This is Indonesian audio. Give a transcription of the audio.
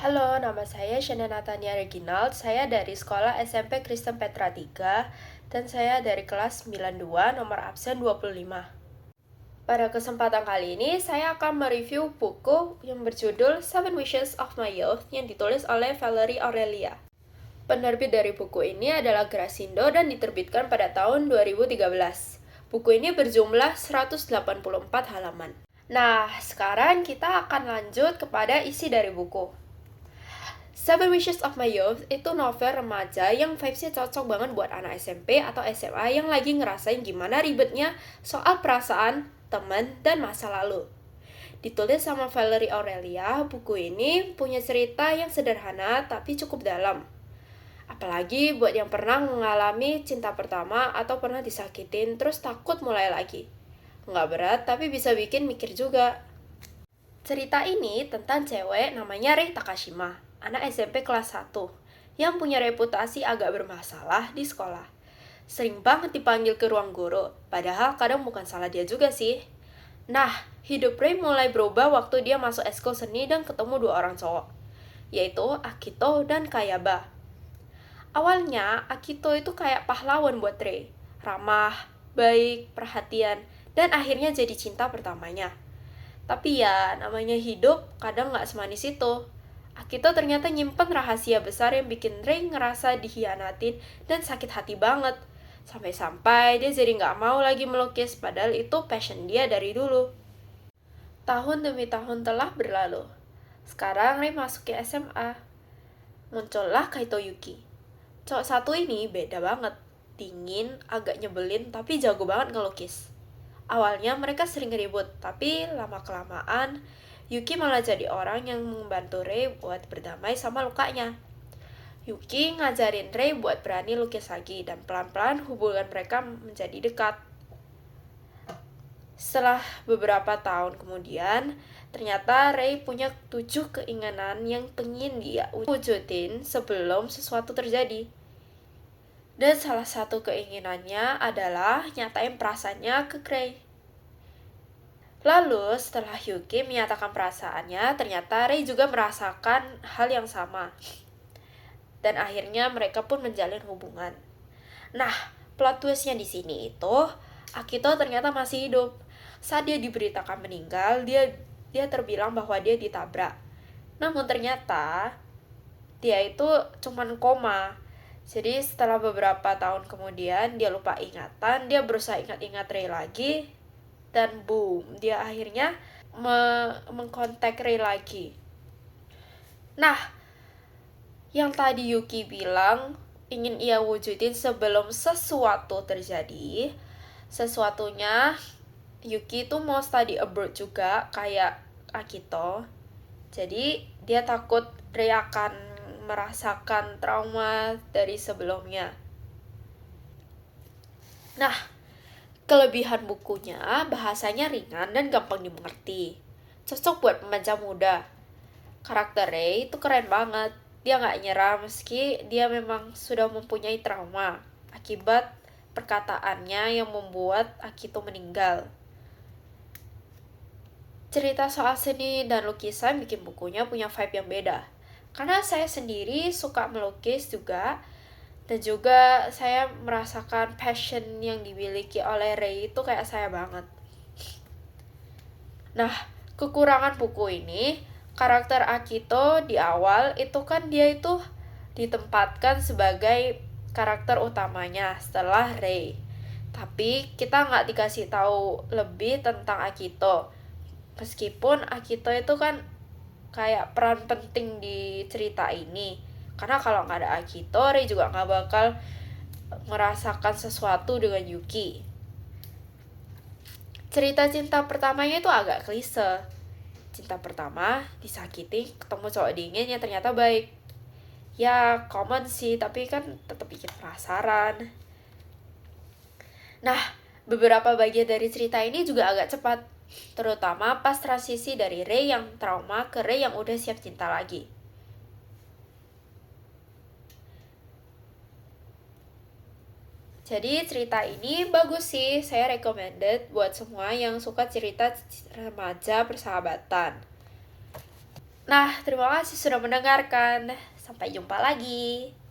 Halo, nama saya Shana Natania Reginald. Saya dari sekolah SMP Kristen Petra 3 dan saya dari kelas 92 nomor absen 25. Pada kesempatan kali ini, saya akan mereview buku yang berjudul Seven Wishes of My Youth yang ditulis oleh Valerie Aurelia. Penerbit dari buku ini adalah Grasindo dan diterbitkan pada tahun 2013. Buku ini berjumlah 184 halaman. Nah, sekarang kita akan lanjut kepada isi dari buku. Seven Wishes of My Youth itu novel remaja yang vibes-nya cocok banget buat anak SMP atau SMA yang lagi ngerasain gimana ribetnya soal perasaan, teman, dan masa lalu. Ditulis sama Valerie Aurelia, buku ini punya cerita yang sederhana tapi cukup dalam. Apalagi buat yang pernah mengalami cinta pertama atau pernah disakitin terus takut mulai lagi. Nggak berat tapi bisa bikin mikir juga. Cerita ini tentang cewek namanya Rei Takashima, anak SMP kelas 1, yang punya reputasi agak bermasalah di sekolah. Sering banget dipanggil ke ruang guru, padahal kadang bukan salah dia juga sih. Nah, hidup Rei mulai berubah waktu dia masuk eskul seni dan ketemu dua orang cowok, yaitu Akito dan Kayaba. Awalnya, Akito itu kayak pahlawan buat Rei, ramah, baik, perhatian, dan akhirnya jadi cinta pertamanya. Tapi ya, namanya hidup kadang nggak semanis itu. Akito ternyata nyimpen rahasia besar yang bikin Rei ngerasa dihianatin dan sakit hati banget. Sampai-sampai dia jadi nggak mau lagi melukis, padahal itu passion dia dari dulu. Tahun demi tahun telah berlalu. Sekarang Rei masuk ke SMA. Muncullah Kaito Yuki. Cowok satu ini beda banget. Dingin, agak nyebelin, tapi jago banget ngelukis. Awalnya mereka sering ribut, tapi lama-kelamaan Yuki malah jadi orang yang membantu Rei buat berdamai sama lukanya. Yuki ngajarin Rei buat berani lukis lagi dan pelan-pelan hubungan mereka menjadi dekat. Setelah beberapa tahun kemudian, ternyata Rei punya 7 keinginan yang pengen dia wujudin sebelum sesuatu terjadi. Dan salah satu keinginannya adalah nyatain perasaannya ke Rei. Lalu, setelah Yuki menyatakan perasaannya, ternyata Rei juga merasakan hal yang sama. Dan akhirnya mereka pun menjalin hubungan. Nah, plot twist-nya di sini itu, Akito ternyata masih hidup. Saat dia diberitakan meninggal, dia terbilang bahwa dia ditabrak. Namun ternyata, dia itu cuman koma. Jadi setelah beberapa tahun kemudian, dia lupa ingatan, dia berusaha ingat-ingat Rei lagi, dan boom, dia akhirnya mengkontak Rei lagi. Nah, yang tadi Yuki bilang ingin ia wujudin sebelum sesuatu terjadi, sesuatunya Yuki tuh mau study abroad juga kayak Akito. Jadi dia takut Rei akan merasakan trauma dari sebelumnya. Nah, kelebihan bukunya, bahasanya ringan dan gampang dimengerti. Cocok buat pembaca muda. Karakter Rei itu keren banget. Dia nggak nyerah meski dia memang sudah mempunyai trauma akibat perkataannya yang membuat Akito meninggal. Cerita soal seni dan lukisan bikin bukunya punya vibe yang beda. Karena saya sendiri suka melukis juga, dan juga saya merasakan passion yang dimiliki oleh Rei itu kayak saya banget. Nah, kekurangan buku ini, karakter Akito di awal itu kan dia itu ditempatkan sebagai karakter utamanya setelah Rei. Tapi kita nggak dikasih tahu lebih tentang Akito. Meskipun Akito itu kan kayak peran penting di cerita ini. Karena kalau nggak ada Akito, Rei juga nggak bakal merasakan sesuatu dengan Yuki. Cerita cinta pertamanya itu agak klise. Cinta pertama, disakiti, ketemu cowok dingin yang ternyata baik. Ya, common sih, tapi kan tetap bikin penasaran. Nah, beberapa bagian dari cerita ini juga agak cepat. Terutama pas transisi dari Rei yang trauma ke Rei yang udah siap cinta lagi. Jadi cerita ini bagus sih, saya recommended buat semua yang suka cerita remaja persahabatan. Nah, terima kasih sudah mendengarkan. Sampai jumpa lagi.